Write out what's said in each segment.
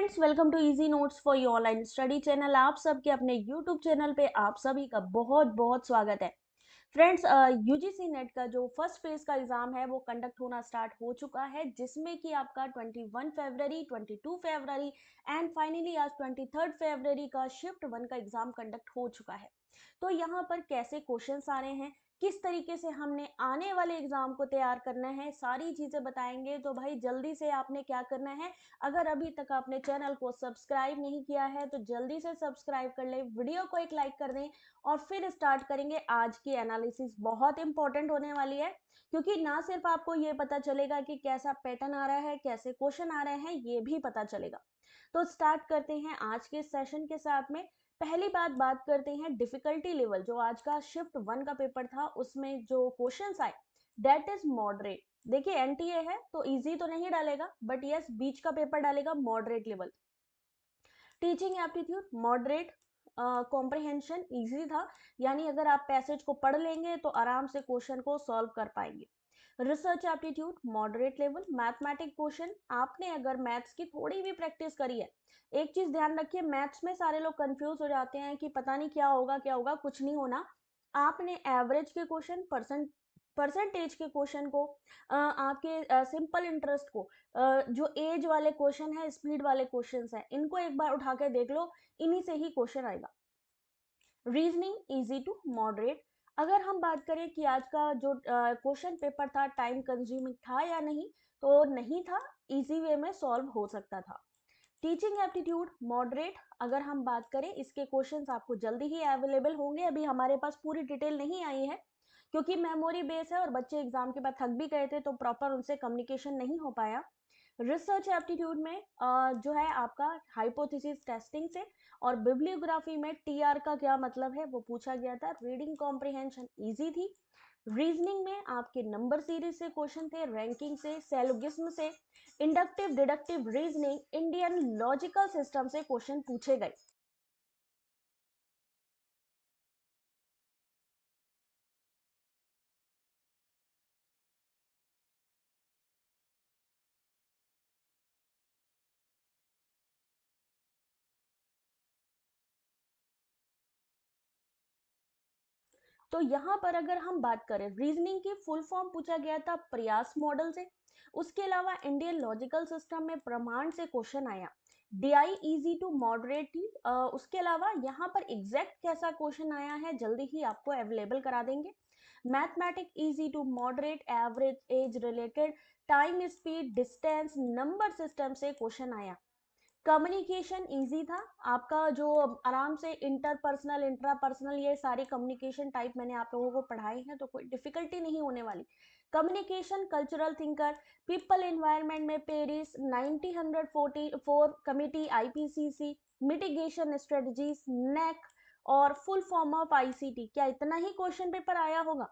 Friends, welcome to easy notes for your online study channel. आप सबके अपने YouTube channel पे आप सभी का बहुत बहुत स्वागत है। फ्रेंड्स, यूजीसी नेट का जो फर्स्ट फेज का एग्जाम है वो कंडक्ट होना स्टार्ट हो चुका है, जिसमें कि आपका 21 फरवरी, 22 फरवरी एंड फाइनली आज 23 फरवरी का शिफ्ट 1 का एग्जाम कंडक्ट हो चुका है। तो यहाँ पर कैसे क्वेश्चंस आ रहे हैं, किस तरीके से हमने आने वाले एग्जाम को तैयार करना है, सारी चीजें बताएंगे। तो भाई जल्दी से आपने क्या करना है, अगर अभी तक आपने चैनल को सब्सक्राइब नहीं किया है तो जल्दी से सब्सक्राइब कर ले, वीडियो को एक लाइक कर दें और फिर स्टार्ट करेंगे आज की एनालिसिस। बहुत इंपॉर्टेंट होने वाली है, क्योंकि ना सिर्फ आपको ये पता चलेगा कि कैसा पैटर्न आ रहा है, कैसे क्वेश्चन आ रहे हैं, ये भी पता चलेगा। तो स्टार्ट करते हैं आज के सेशन के साथ में। पहली बात करते हैं डिफिकल्टी लेवल। जो आज का शिफ्ट 1 का पेपर था उसमें जो क्वेश्चंस आए दैट इज मॉडरेट। देखिए एनटीए है तो इजी तो नहीं डालेगा, बट यस बीच का पेपर डालेगा moderate level. Teaching aptitude moderate, comprehension easy था, यानी अगर आप पैसेज को पढ़ लेंगे तो आराम से क्वेश्चन को सॉल्व कर पाएंगे। Research aptitude moderate level. Mathematic question, आपने अगर मैथ्स की थोड़ी भी प्रैक्टिस करी है, एक चीज ध्यान रखिए, मैथ्स में सारे लोग कंफ्यूज हो जाते हैं कि पता नहीं क्या होगा क्या होगा, कुछ नहीं होना। आपने एवरेज के क्वेश्चन, परसेंटेज के क्वेश्चन को, आपके सिंपल इंटरेस्ट को, जो एज वाले क्वेश्चन है, स्पीड वाले क्वेश्चंस हैं, इनको एक बार उठा के देख लो, इन्हीं से ही क्वेश्चन आएगा। Reasoning easy to moderate. अगर हम बात करें कि आज का जो क्वेश्चन पेपर था टाइम कंज्यूमिंग था या नहीं, तो नहीं था, इजी वे में सॉल्व हो सकता था। Teaching aptitude moderate. अगर हम बात करें, इसके क्वेश्चंस आपको जल्दी ही अवेलेबल होंगे, अभी हमारे पास पूरी डिटेल नहीं आई है क्योंकि मेमोरी बेस है और बच्चे एग्जाम के बाद थक भी गए थे तो प्रॉपर उनसे कम्युनिकेशन नहीं हो पाया। रिसर्च एप्टीट्यूड में जो है आपका हाइपोथेसिस टेस्टिंग से, और बिब्लियोग्राफी में टीआर का क्या मतलब है वो पूछा गया था। रीडिंग कॉम्प्रिहेंशन इजी थी। रीजनिंग में आपके नंबर सीरीज से क्वेश्चन थे, रैंकिंग से, सैलोगिज्म से, inductive deductive reasoning, Indian logical system से क्वेश्चन पूछे गए। तो यहाँ पर अगर हम बात करें, रीजनिंग की फुल फॉर्म पूछा गया था प्रयास मॉडल से। उसके अलावा इंडियन लॉजिकल सिस्टम में प्रमाण से क्वेश्चन आया। DI easy to moderate. उसके अलावा यहाँ पर एग्जैक्ट कैसा क्वेश्चन आया है जल्दी ही आपको अवेलेबल करा देंगे। Mathematic easy to moderate, average, age related, time, speed, distance, number system से क्वेश्चन आया। कम्युनिकेशन इजी था आपका, जो आराम से इंटरपर्सनल, इंट्रापर्सनल, ये सारे कम्युनिकेशन टाइप मैंने आप लोगों को पढ़ाए हैं, तो कोई डिफिकल्टी नहीं होने वाली। Communication, cultural thinker, people environment में Paris 1944 committee, IPCC, mitigation strategies, नेक और फुल फॉर्म ऑफ आईसीटी। क्या इतना ही क्वेश्चन पेपर आया होगा?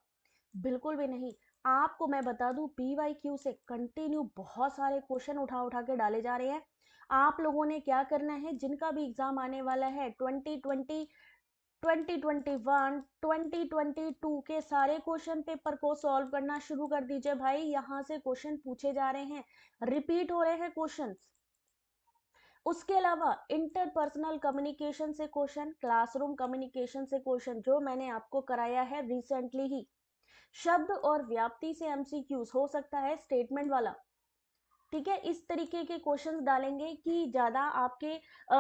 बिल्कुल भी नहीं। आपको मैं बता दूं, पीवाईक्यू से कंटिन्यू बहुत सारे क्वेश्चन उठा उठा के डाले जा रहे हैं। आप लोगों ने क्या करना है, जिनका भी एग्जाम आने वाला है 2020, 2021, 2022 के सारे क्वेश्चन पेपर को सॉल्व करना शुरू कर दीजिए भाई। यहाँ से क्वेश्चन पूछे जा रहे हैं, रिपीट हो रहे हैं क्वेश्चंस। उसके अलावा इंटरपर्सनल कम्युनिकेशन से क्वेश्चन, क्लासरूम कम्युनिकेशन से क्वेश्चन, जो मैंने आपको कराया है रिसेंटली ही। शब्द और व्याप्ति से एमसीक्यूज हो सकता है, स्टेटमेंट वाला। ठीक है, इस तरीके के क्वेश्चंस डालेंगे कि ज्यादा आपके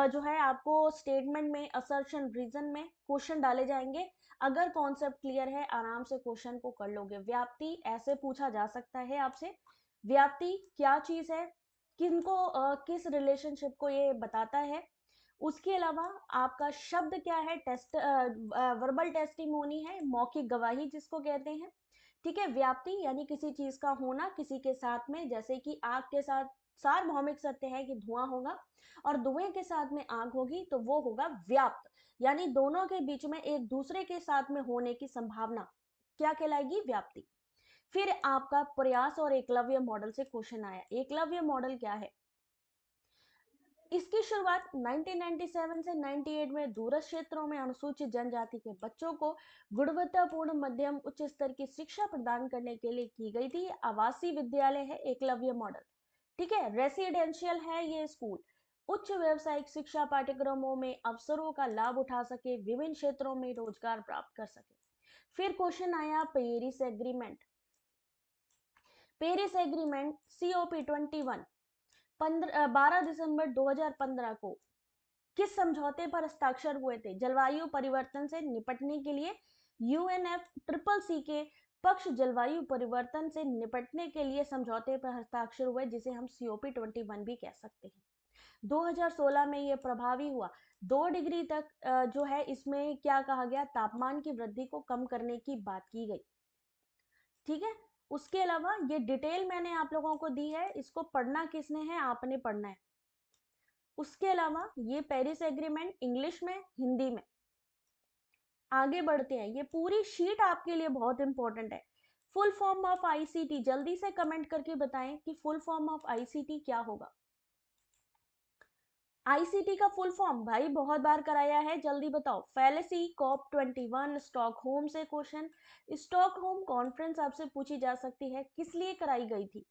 जो है आपको स्टेटमेंट में, असर्शन, रीजन में क्वेश्चन डाले जाएंगे। अगर कॉन्सेप्ट क्लियर है आराम से क्वेश्चन को कर लोगे। व्याप्ति ऐसे पूछा जा सकता है आपसे, व्याप्ति क्या चीज है, किनको किस रिलेशनशिप को ये बताता है। उसके अलावा आपका शब्द क्या है, टेस्ट, वर्बल टेस्टिमोनी है, मौखिक गवाही जिसको कहते हैं। ठीक है, व्याप्ति यानी किसी चीज का होना किसी के साथ में, जैसे कि आग के साथ सार्वभौमिक सत्य है कि धुआं होगा, और धुएं के साथ में आग होगी तो वो होगा व्याप्त, यानी दोनों के बीच में एक दूसरे के साथ में होने की संभावना क्या कहलाएगी, व्याप्ति। फिर आपका प्रयास और एकलव्य मॉडल से क्वेश्चन आया। एकलव्य मॉडल क्या है? इसकी शुरुआत 1997 से 98 में दूरस्थ क्षेत्रों में अनुसूचित जनजाति के बच्चों को गुणवत्तापूर्ण मध्यम उच्च स्तर की शिक्षा प्रदान करने के लिए की गई थी। आवासीय विद्यालय है एकलव्य मॉडल। ठीक है, रेसिडेंशियल है ये स्कूल। उच्च व्यावसायिक शिक्षा पाठ्यक्रमों में अवसरों का लाभ उठा सके, विभिन्न क्षेत्रों में रोजगार प्राप्त कर सके। फिर क्वेश्चन आया Paris agreement. Paris agreement COP21 12 दिसंबर 2015 को किस समझौते पर हस्ताक्षर हुए थे? जलवायु परिवर्तन से निपटने के लिए UNFCCC के पक्ष जलवायु परिवर्तन से निपटने के लिए समझौते पर हस्ताक्षर हुए, जिसे हम COP21 भी कह सकते हैं। 2016 में ये प्रभावी हुआ। 2 डिग्री तक जो है इसमें क्या कहा गया, तापमान की वृद्धि को कम करने की बात की गई। ठीक है, उसके अलावा ये डिटेल मैंने आप लोगों को दी है, इसको पढ़ना किसने है, आपने पढ़ना है। उसके अलावा ये पेरिस एग्रीमेंट इंग्लिश में, हिंदी में। आगे बढ़ते हैं, ये पूरी शीट आपके लिए बहुत इंपॉर्टेंट है। फुल फॉर्म ऑफ ICT, जल्दी से कमेंट करके बताएं कि फुल फॉर्म ऑफ ICT क्या होगा। ICT का फुल फॉर्म भाई बहुत बार कराया है, जल्दी बताओ। फैलेसी COP21 स्टॉकहोम से क्वेश्चन। स्टॉकहोम कॉन्फ्रेंस आपसे पूछी जा सकती है, किस लिए कराई गई थी?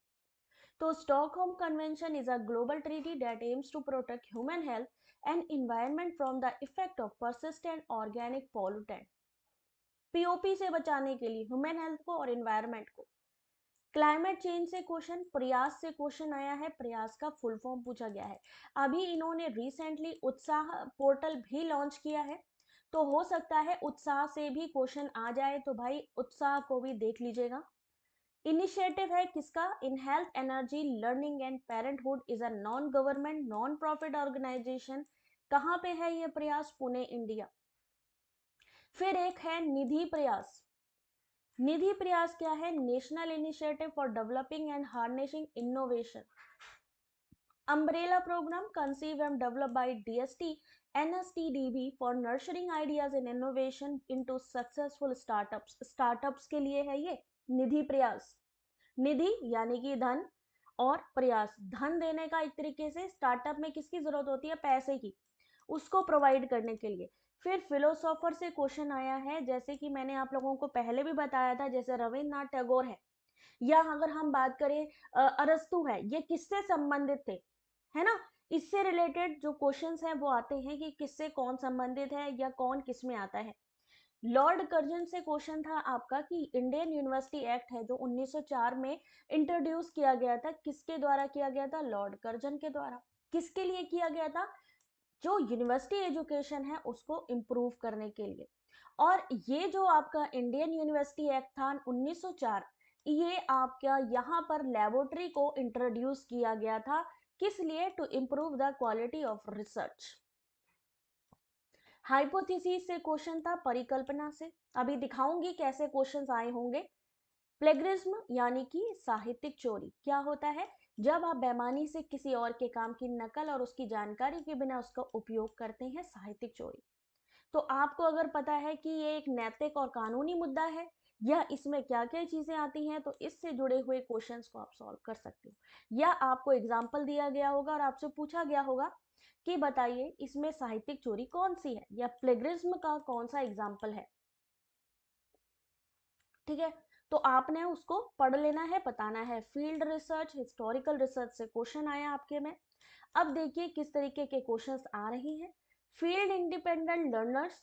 तो Stockholm convention is a global treaty that aims to protect human health and environment from the effect of persistent organic pollutant. POP से बचाने के लिए ह्यूमन हेल्थ को और एनवायरनमेंट को। क्लाइमेट चेंज से क्वेश्चन, प्रयास से क्वेश्चन आया है, प्रयास का फुल फॉर्म पूछा गया है। अभी इन्होंने रिसेंटली उत्साह पोर्टल भी लॉन्च किया है, तो हो सकता है उत्साह से भी क्वेश्चन आ जाए, तो भाई उत्साह को भी देख लीजिएगा। इनिशिएटिव है किसका? In health, energy, learning and parenthood is a non government non profit organization. कहाँ पे है ये प्रयास? पुणे, इंडिया। फिर एक है निधि प्रयास। निधि प्रयास क्या है? National initiative for developing and harnessing innovation. Umbrella program conceive and develop by DST NSTDB for nurturing ideas in innovation into successful startups. Startups के लिए है ये निधि प्रयास। निधि यानी कि धन, और प्रयास धन देने का, एक तरीके से स्टार्टअप में किसकी जरूरत होती है? पैसे की, उसको प्रोवाइड करने के लिए। फिर फिलोसोफर से क्वेश्चन आया है, जैसे कि मैंने आप लोगों को पहले भी बताया था, जैसे रविन्द्रनाथ टैगोर है, या अगर हम बात करें अरस्तु है, ये किससे संबंधित थे, है ना? इससे रिलेटेड जो क्वेश्चंस हैं वो आते हैं कि किससे कौन संबंधित है या कौन किस में आता है। लॉर्ड कर्जन से क्वेश्चन था आपका कि इंडियन यूनिवर्सिटी एक्ट है जो 1904 में इंट्रोड्यूस किया गया था, किसके द्वारा किया गया था? लॉर्ड कर्जन के द्वारा। किसके लिए किया गया था? जो यूनिवर्सिटी एजुकेशन है उसको इम्प्रूव करने के लिए। और ये जो आपका इंडियन यूनिवर्सिटी एक्ट था 1904, ये आपका यहाँ पर लेबोरेटरी को इंट्रोड्यूस किया गया था, किस लिए? To improve the quality of research. Hypothesis से क्वेश्चन था, परिकल्पना से। अभी दिखाऊंगी कैसे क्वेश्चंस आए होंगे। प्लेगरिज्म यानी कि साहित्यिक चोरी क्या होता है? जब आप बेईमानी से किसी और के काम की नकल और उसकी जानकारी के बिना उसका उपयोग करते हैं, साहित्यिक चोरी। तो आपको अगर पता है कि ये एक नैतिक और कानूनी मुद्दा है, या इसमें क्या क्या चीजें आती हैं, तो इससे जुड़े हुए क्वेश्चंस को आप सॉल्व कर सकते हो। या आपको एग्जाम्पल दिया गया होगा और आपसे पूछा गया होगा कि बताइए इसमें साहित्यिक चोरी कौन सी है, या प्लेगरिज्म का कौन सा एग्जाम्पल है। ठीक है, तो आपने उसको पढ़ लेना है, बताना है। फील्ड रिसर्च, हिस्टोरिकल रिसर्च से क्वेश्चन आया आपके में। अब देखिए किस तरीके के क्वेश्चंस आ रहे हैं। फील्ड इंडिपेंडेंट लर्नर्स,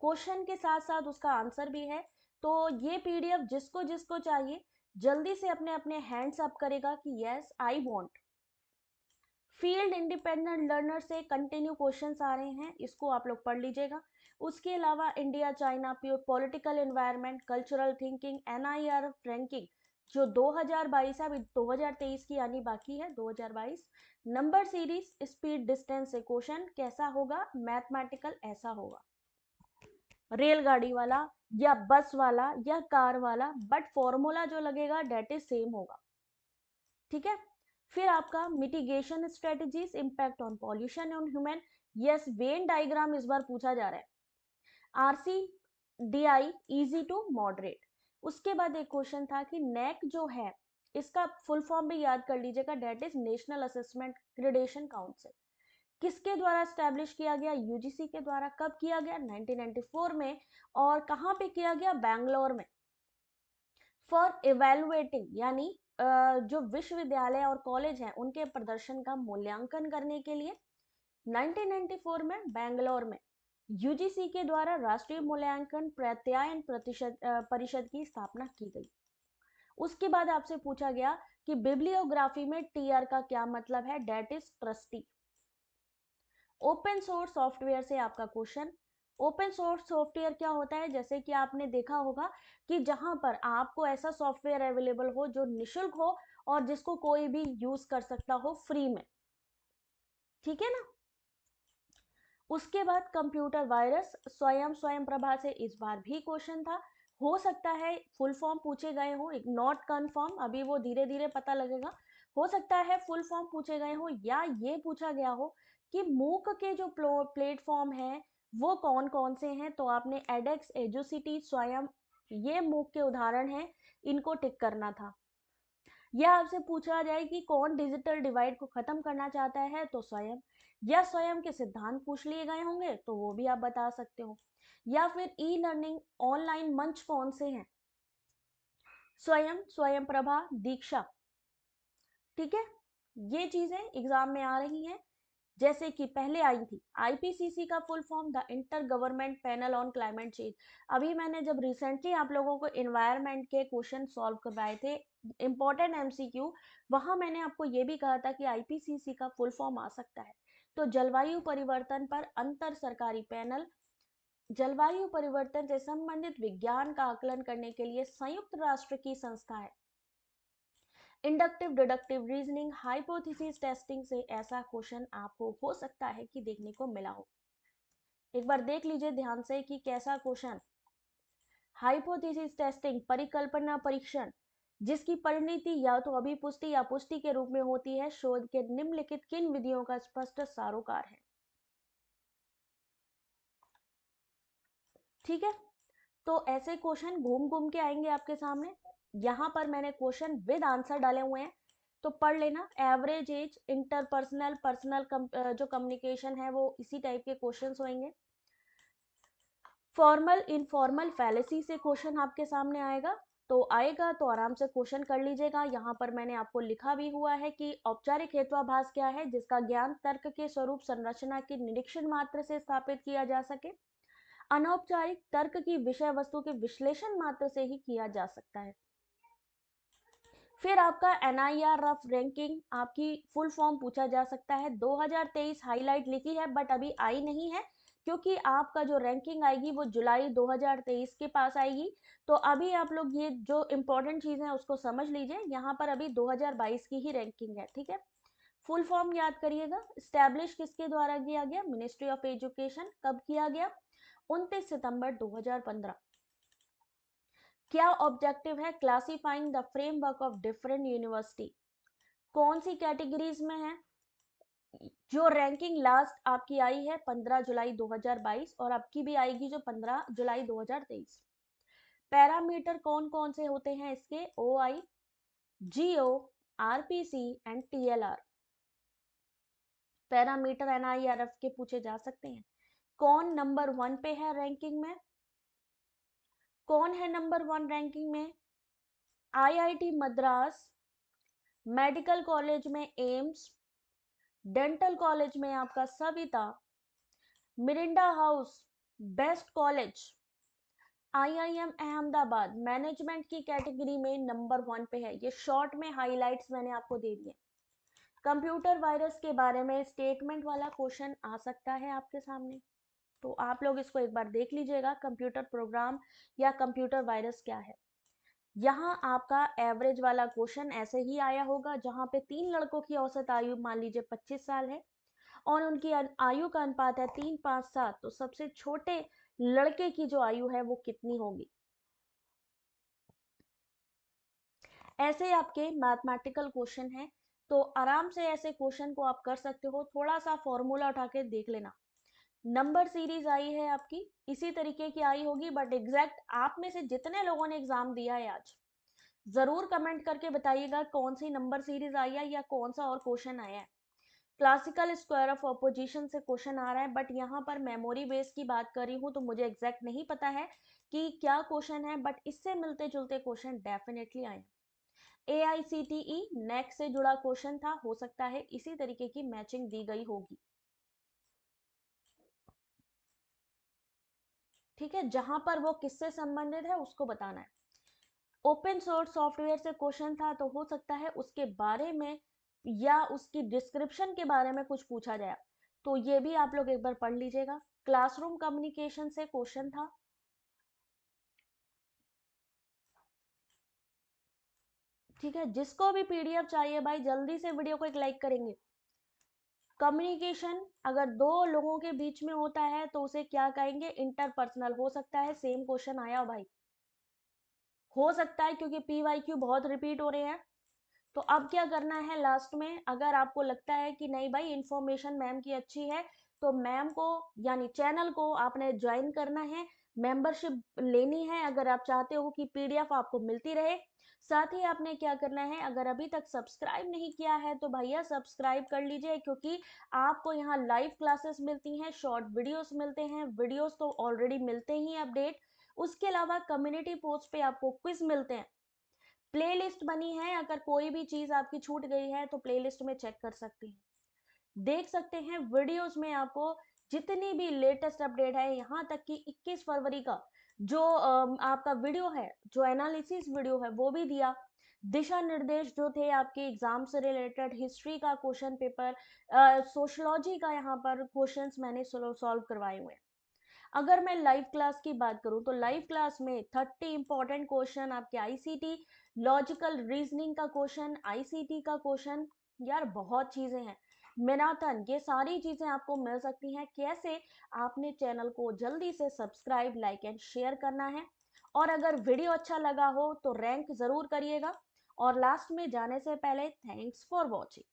क्वेश्चन के साथ साथ उसका आंसर भी है। तो ये PDF जिसको जिसको चाहिए जल्दी से अपने अपने हैंड्स अप करेगा कि yes I want. Field independent learner से कंटिन्यू क्वेश्चंस आ रहे हैं, इसको आप लोग पढ़ लीजिएगा। उसके अलावा India China pure political environment cultural thinking NIRF ranking जो 2022 है, अभी 2023 की आनी बाकी है, 2022। नंबर सीरीज स्पीड डिस्टेंस से क्वेश्चन कैसा होगा? मैथमेटिकल ऐसा होगा, रेलगाड़ी वाला या बस वाला या कार वाला, बट फॉर्मूला जो लगेगा डेट इज सेम होगा। ठीक है, फिर आपका mitigation strategies, impact on pollution on human. Yes, Venn diagram इस बार पूछा जा रहा है। RCDI easy to moderate. उसके बाद एक क्वेश्चन था कि नेक जो है इसका फुल फॉर्म भी याद कर लीजिएगा, that is national assessment gradation council. किसके द्वारा स्टैब्लिश किया गया? UGC के द्वारा। कब किया गया? 1994 में। और कहां पे किया गया? बैंगलोर में। फॉर इवेलुएटिंग यानी जो विश्वविद्यालय और कॉलेज हैं उनके प्रदर्शन का मूल्यांकन करने के लिए 1994 में बेंगलोर में यूजीसी के द्वारा राष्ट्रीय मूल्यांकन प्रत्यायन परिषद की स्थापना की गई। उसके बाद आपसे पूछा गया कि बिब्लियोग्राफी में टीआर का क्या मतलब है, that is trustee. Open source software से आपका क्वेश्चन, ओपन सोर्स सॉफ्टवेयर क्या होता है? जैसे कि आपने देखा होगा कि जहां पर आपको ऐसा सॉफ्टवेयर अवेलेबल हो जो निशुल्क हो और जिसको कोई भी यूज कर सकता हो फ्री में, ठीक है ना। उसके बाद कंप्यूटर वायरस, स्वयं प्रभा से इस बार भी क्वेश्चन था। हो सकता है फुल फॉर्म पूछे गए हो, नॉट कंफर्म, अभी वो धीरे धीरे पता लगेगा। हो सकता है फुल फॉर्म पूछे गए हो या ये पूछा गया हो कि मूक के जो प्लेटफॉर्म है वो कौन कौन से हैं, तो आपने एडेक्स, एजुसिटी, स्वयं, ये मूक के उदाहरण हैं, इनको टिक करना था। या आपसे पूछा जाए कि कौन डिजिटल डिवाइड को खत्म करना चाहता है, तो स्वयं। या स्वयं के सिद्धांत पूछ लिए गए होंगे तो वो भी आप बता सकते हो। या फिर ई लर्निंग ऑनलाइन मंच कौन से हैं? स्वयं, स्वयं प्रभा, दीक्षा, ठीक है। ये चीजें एग्जाम में आ रही हैं। जैसे कि पहले आई थी आईपीसीसी का full form, the inter government panel on climate change. अभी मैंने जब रिसेंटली आप लोगों को इन्वायरमेंट के क्वेश्चन सॉल्व करवाए थे, इंपॉर्टेंट एमसीक्यू, वहां मैंने आपको ये भी कहा था कि आईपीसीसी का फुल फॉर्म आ सकता है। तो जलवायु परिवर्तन पर अंतर सरकारी पैनल, जलवायु परिवर्तन से संबंधित विज्ञान का आकलन करने के लिए संयुक्त राष्ट्र की संस्था है। Inductive deductive reasoning, hypothesis testing से ऐसा क्वेश्चन आपको हो सकता है कि देखने को मिला हो। एक बार देख लीजिए ध्यान से कि कैसा क्वेश्चन। हाइपोथेसिस टेस्टिंग, परिकल्पना परीक्षण, जिसकी परिणति या तो अभिपुष्टि या पुष्टि के रूप में होती है, शोध के निम्नलिखित किन विधियों का स्पष्ट सारोकार है? ठीक है, तो ऐसे क्वेश्चन घूम घूम के आएंगे आपके सामने। यहां पर मैंने क्वेश्चन विद आंसर डाले हुए हैं, तो पढ़ लेना। एवरेज एज, इंटरपर्सनल, पर्सनल जो कम्युनिकेशन है वो इसी टाइप के क्वेश्चंस होंगे। फॉर्मल इनफॉर्मल फैलेसी से क्वेश्चन आपके सामने आएगा, तो आएगा तो आराम से क्वेश्चन कर लीजिएगा। यहाँ पर मैंने आपको लिखा भी हुआ है कि औपचारिक हेत्वाभास क्या है, जिसका ज्ञान तर्क के स्वरूप संरचना के निरीक्षण मात्र से स्थापित किया जा सके। अनौपचारिक तर्क की विषय वस्तु के विश्लेषण मात्र से ही किया जा सकता है। फिर आपका एनआईआर रफ रैंकिंग, आपकी फुल फॉर्म पूछा जा सकता है। 2023 हाईलाइट लिखी है बट अभी आई नहीं है, क्योंकि आपका जो रैंकिंग आएगी वो जुलाई 2023 के पास आएगी। तो अभी आप लोग ये जो इंपॉर्टेंट चीज है उसको समझ लीजिए, यहाँ पर अभी 2022 की ही रैंकिंग है, ठीक है। फुल फॉर्म याद करिएगा। स्टैब्लिश किसके द्वारा किया गया? Ministry of education. कब किया गया? 29 सितंबर 2015। क्या ऑब्जेक्टिव है? Classifying the framework of different university. कौन सी कैटेगरीज में है? जो रैंकिंग लास्ट आपकी आई है 15 जुलाई 2022 और आपकी भी आएगी जो 15 जुलाई 2023। पैरामीटर कौन कौन से होते हैं इसके? O I, GO, RPC and TLR. Parameter NIRF के पूछे जा सकते हैं। कौन नंबर 1 पे है रैंकिंग में? कौन है नंबर 1 रैंकिंग में? आईआईटी मद्रास, मेडिकल कॉलेज में एम्स, डेंटल कॉलेज में आपका Savita, Mirinda house, best college, IIM Ahmedabad management की कैटेगरी में नंबर 1 पे है। ये शॉर्ट में हाइलाइट्स मैंने आपको दे दिए। कंप्यूटर वायरस के बारे में स्टेटमेंट वाला क्वेश्चन आ सकता है आपके सामने, तो आप लोग इसको एक बार देख लीजिएगा। कंप्यूटर प्रोग्राम या कंप्यूटर वायरस क्या है? यहाँ आपका एवरेज वाला क्वेश्चन ऐसे ही आया होगा, जहां पे 3 लड़कों की औसत आयु मान लीजिए 25 साल है और उनकी आयु का अनुपात है 3, 5, 7, तो सबसे छोटे लड़के की जो आयु है वो कितनी होगी? ऐसे आपके मैथमेटिकल क्वेश्चन है, तो आराम से ऐसे क्वेश्चन को आप कर सकते हो। थोड़ा सा फॉर्मूला उठा के देख लेना। नंबर सीरीज आई है आपकी, इसी तरीके की आई होगी, बट एग्जैक्ट आप में से जितने लोगों ने एग्जाम दिया है आज, जरूर कमेंट करके बताइएगा कौन सी नंबर सीरीज आई है या कौन सा और क्वेश्चन आया है। क्लासिकल स्क्वायर ऑफ ऑपोजिशन से क्वेश्चन आ रहा है, बट यहाँ पर मेमोरी बेस की बात कर रही हूँ तो मुझे एग्जैक्ट नहीं पता है कि क्या क्वेश्चन है, बट इससे मिलते जुलते क्वेश्चन डेफिनेटली आए। AICTE नेक्स्ट से जुड़ा क्वेश्चन था, हो सकता है इसी तरीके की मैचिंग दी गई होगी। ठीक है, जहां पर वो किससे संबंधित है उसको बताना है। ओपन सोर्स सॉफ्टवेयर से क्वेश्चन था तो हो सकता है उसके बारे में या उसकी डिस्क्रिप्शन के बारे में कुछ पूछा जाए, तो ये भी आप लोग एक बार पढ़ लीजिएगा। क्लासरूम कम्युनिकेशन से क्वेश्चन था। ठीक है, जिसको भी PDF चाहिए भाई जल्दी से वीडियो को एक लाइक करेंगे। कम्युनिकेशन अगर दो लोगों के बीच में होता है तो उसे क्या कहेंगे, इंटरपर्सनल। हो सकता है सेम क्वेश्चन आया हो भाई, हो सकता है, क्योंकि PYQ बहुत रिपीट हो रहे हैं। तो अब क्या करना है लास्ट में, अगर आपको लगता है कि नहीं भाई इंफॉर्मेशन मैम की अच्छी है, तो मैम को यानी चैनल को आपने ज्वाइन करना है, मेंबरशिप लेनी है अगर आप चाहते हो कि PDF आपको मिलती रहे। साथ ही आपने क्या करना है, अगर अभी तक सब्सक्राइब नहीं किया है तो भैया सब्सक्राइब कर लीजिए, क्योंकि आपको यहाँ लाइव क्लासेस मिलती हैं, शॉर्ट वीडियोस मिलते हैं, वीडियोस तो ऑलरेडी मिलते ही अपडेट। उसके अलावा कम्युनिटी पोस्ट पे आपको क्विज मिलते हैं, प्लेलिस्ट बनी है, अगर कोई भी चीज आपकी छूट गई है तो प्लेलिस्ट में चेक कर सकते हैं, देख सकते हैं वीडियोस में आपको जितनी भी लेटेस्ट अपडेट है, यहाँ तक कि 21 फरवरी का जो आपका वीडियो है, जो एनालिसिस वीडियो है वो भी दिया। दिशा निर्देश जो थे आपके एग्जाम से रिलेटेड, हिस्ट्री का क्वेश्चन पेपर, सोशलॉजी का यहाँ पर क्वेश्चंस मैंने सॉल्व करवाए हुए हैं। अगर मैं लाइव क्लास की बात करूं तो लाइव क्लास में 30 इंपॉर्टेंट क्वेश्चन आपके ICT, लॉजिकल रीजनिंग का क्वेश्चन, ICT का क्वेश्चन, यार बहुत चीजें हैं, मैराथन, ये सारी चीजें आपको मिल सकती हैं। कैसे, आपने चैनल को जल्दी से सब्सक्राइब, लाइक एंड शेयर करना है, और अगर वीडियो अच्छा लगा हो तो रैंक जरूर करिएगा। और लास्ट में जाने से पहले थैंक्स फॉर वॉचिंग।